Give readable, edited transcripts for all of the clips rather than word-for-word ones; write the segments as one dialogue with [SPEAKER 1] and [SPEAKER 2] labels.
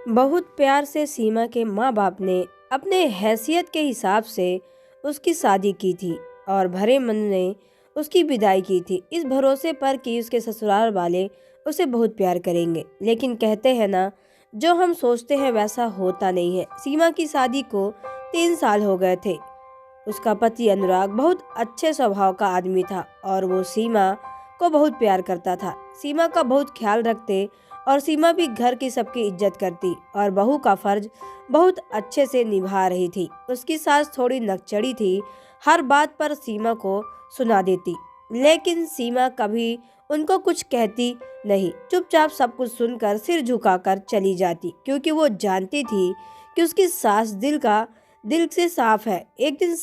[SPEAKER 1] बहुत प्यार से सीमा के माँ बाप ने अपने हैसियत के हिसाब से उसकी शादी की थी और भरे मन ने उसकी विदाई की थी, इस भरोसे पर कि उसके ससुराल वाले उसे बहुत प्यार करेंगे। लेकिन कहते हैं ना, जो हम सोचते हैं वैसा होता नहीं है। सीमा की शादी को 3 साल हो गए थे। उसका पति अनुराग बहुत अच्छे स्वभाव का आदमी था और वो सीमा को बहुत प्यार करता था। सीमा का बहुत ख्याल रखते और सीमा भी घर की सबकी इज्जत करती और बहू का फर्ज बहुत अच्छे से निभा रही थी। उसकी सास थोड़ी नकचड़ी थी, हर बात पर सीमा को सुना देती, लेकिन सीमा कभी उनको कुछ कहती नहीं, चुपचाप सब कुछ सुनकर सिर झुकाकर चली जाती, क्योंकि वो जानती थी कि उसकी सास दिल से साफ है। एक दिन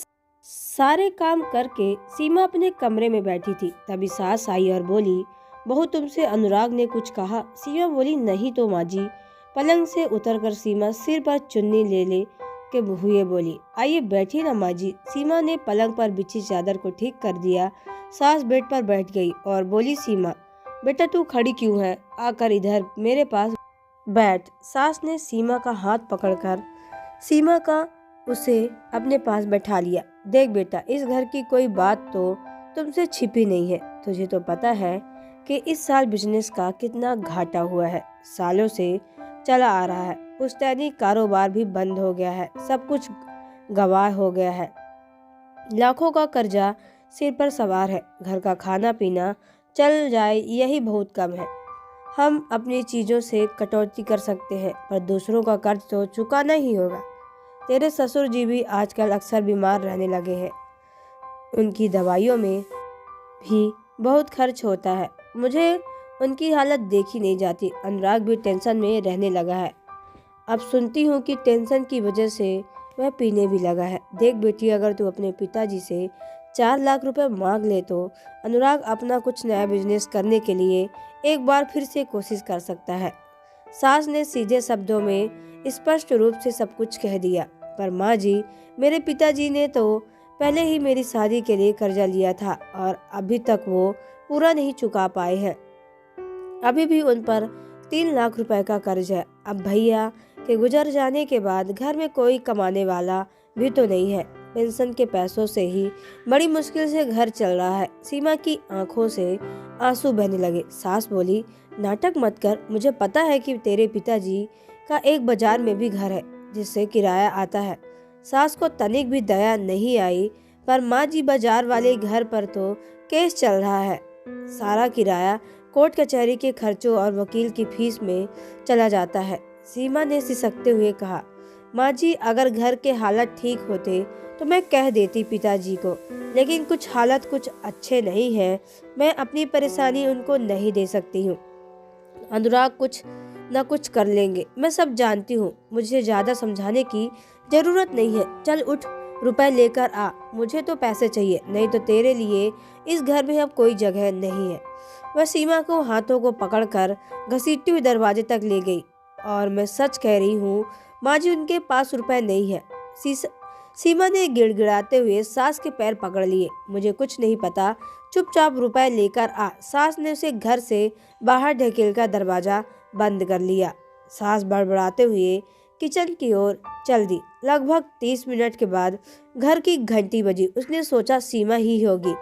[SPEAKER 1] सारे काम करके सीमा अपने कमरे में बैठी थी, तभी सास आई और बोली, बहू तुमसे अनुराग ने कुछ कहा? सीमा बोली, नहीं तो माँ जी। पलंग से उतरकर सीमा सिर पर चुन्नी ले के हुए बोली, आइए बैठिए ना माँ जी। सीमा ने पलंग पर बिछी चादर को ठीक कर दिया। सास बेड पर बैठ गई और बोली, सीमा बेटा तू खड़ी क्यों है, आकर इधर मेरे पास बैठ। सास ने सीमा का हाथ पकड़कर सीमा का उसे अपने पास बैठा लिया। देख बेटा, इस घर की कोई बात तो तुमसे छिपी नहीं है। तुझे तो पता है कि इस साल बिजनेस का कितना घाटा हुआ है, सालों से चला आ रहा है। पुश्तैनी कारोबार भी बंद हो गया है, सब कुछ गवाह हो गया है, लाखों का कर्जा सिर पर सवार है। घर का खाना पीना चल जाए यही बहुत कम है। हम अपनी चीज़ों से कटौती कर सकते हैं, पर दूसरों का कर्ज तो चुकाना ही होगा। तेरे ससुर जी भी आजकल अक्सर बीमार रहने लगे हैं, उनकी दवाइयों में भी बहुत खर्च होता है। मुझे उनकी हालत देखी नहीं जाती। अनुराग भी टेंशन में रहने लगा है। अब सुनती हूँ कि टेंशन की वजह से वह पीने भी लगा है। देख बेटी, अगर तू अपने पिताजी से 4 लाख रुपए मांग ले तो अनुराग अपना कुछ नया बिजनेस करने के लिए एक बार फिर से कोशिश कर सकता है। सास ने सीधे शब्दों में स्पष्ट रूप से सब कुछ कह दिया। पर माँ जी, मेरे पिताजी ने तो पहले ही मेरी शादी के लिए कर्जा लिया था और अभी तक वो पूरा नहीं चुका पाए हैं। अभी भी उन पर 3 लाख रुपए का कर्ज है। अब भैया के गुजर जाने के बाद घर में कोई कमाने वाला भी तो नहीं है। पेंशन के पैसों से ही बड़ी मुश्किल से घर चल रहा है। सीमा की आंखों से आंसू बहने लगे। सास बोली, नाटक मत कर, मुझे पता है कि तेरे पिताजी का एक बाजार में भी घर है जिससे किराया आता है। सास को तनिक भी दया नहीं आई। पर माँ जी, बाजार वाले घर पर तो केस चल रहा है, सारा किराया कोर्ट कचहरी के खर्चों और वकील की फीस में चला जाता है। सीमा ने सिसकते हुए कहा, माँ जी, अगर घर के हालात ठीक होते तो मैं कह देती पिताजी को, लेकिन कुछ हालात कुछ अच्छे नहीं हैं। मैं अपनी परेशानी उनको नहीं दे सकती हूँ। अनुराग कुछ न कुछ कर लेंगे, मैं सब जानती हूँ। मुझे ज्यादा समझाने की जरूरत नहीं है। चल उठ, रुपए लेकर आ। मुझे तो पैसे चाहिए, नहीं तो तेरे लिए इस घर में अब कोई जगह नहीं है। वह सीमा को हाथों को पकड़कर घसीटती हुई दरवाजे तक ले गई। और मैं सच कह रही हूँ माँ जी, उनके पास रुपए नहीं है। सीमा ने गिड़गिड़ाते हुए सास के पैर पकड़ लिए। मुझे कुछ नहीं पता, चुपचाप रुपए लेकर आ। सास ने उसे घर से बाहर ढकेलकर दरवाजा बंद कर लिया। सास बड़बड़ाते हुए किचन की ओर चल दी। लगभग 30 मिनट के बाद घर की घंटी बजी। उसने सोचा सीमा ही होगी,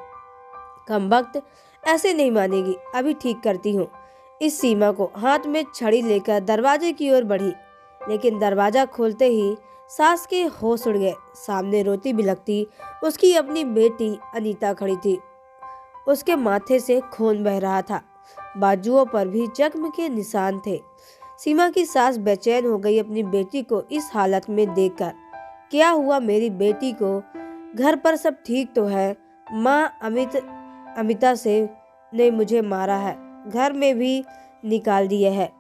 [SPEAKER 1] कमबख्त ऐसे नहीं मानेगी, अभी ठीक करती हूँ। इस सीमा को हाथ में छड़ी लेकर दरवाजे की ओर बढ़ी, लेकिन दरवाजा खोलते ही सास के होश उड़ गए। सामने रोती बिलखती उसकी अपनी बेटी अनीता खड़ी थी। उसके माथे से खून बह रहा था, बाजुओं पर भी जख्म के निशान थे। सीमा की सास बेचैन हो गई अपनी बेटी को इस हालत में देखकर। क्या हुआ मेरी बेटी को? घर पर सब ठीक तो है? माँ अमिता से ने मुझे मारा है, घर में भी निकाल दिया है,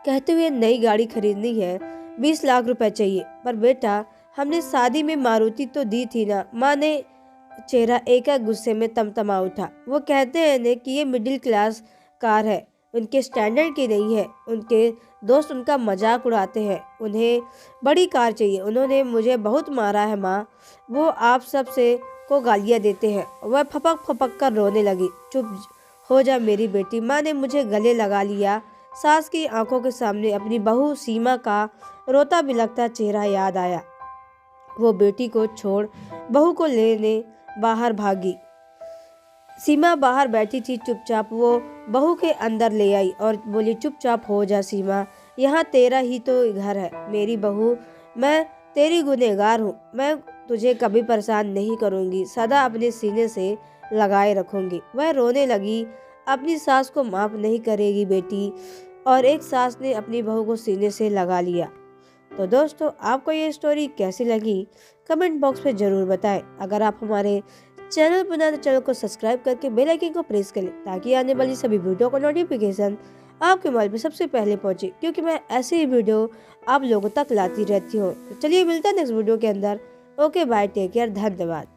[SPEAKER 1] कहते हुए नई गाड़ी खरीदनी है, 20 लाख रुपए चाहिए। पर बेटा, हमने शादी में मारुति तो दी थी ना। माँ ने चेहरा एक गुस्से में तमतमा उठा। वो कहते हैं ने कि ये मिडिल क्लास कार है, उनके स्टैंडर्ड की नहीं है। उनके दोस्त उनका मजाक उड़ाते हैं, उन्हें बड़ी कार चाहिए। उन्होंने मुझे बहुत मारा है माँ, वो आप सब से को गालियाँ देते हैं। वह फपक फपक कर रोने लगी। चुप हो जा मेरी बेटी, माँ ने मुझे गले लगा लिया। सास की आंखों के सामने अपनी बहू सीमा का रोता बिलखता चेहरा याद आया। वो बेटी को छोड़ बहू को लेने बाहर भागी। सीमा बाहर बैठी थी चुपचाप। वो बहू के अंदर ले आई और बोली, चुपचाप हो जा सीमा, यहाँ तेरा ही तो घर है मेरी बहू। मैं तेरी गुनहगार हूँ। मैं तुझे कभी परेशान नहीं करूँगी, सदा अपने सीने से लगाए रखूँगी। वह रोने लगी। अपनी सास को माफ नहीं करेगी बेटी। और एक सास ने अपनी बहू को सीने से लगा लिया। तो दोस्तों, आपको ये स्टोरी कैसी लगी कमेंट बॉक्स में ज़रूर बताएं। अगर आप हमारे चैनल पर नए तो चैनल को सब्सक्राइब करके बेल आइकन को प्रेस करें ताकि आने वाली सभी वीडियो का नोटिफिकेशन आपके मोबाइल पर सबसे पहले पहुंचे, क्योंकि मैं ऐसे ही वीडियो आप लोगों तक लाती रहती हूँ। तो चलिए मिलता है नेक्स्ट वीडियो के अंदर। ओके बाय, टेक केयर, धन्यवाद।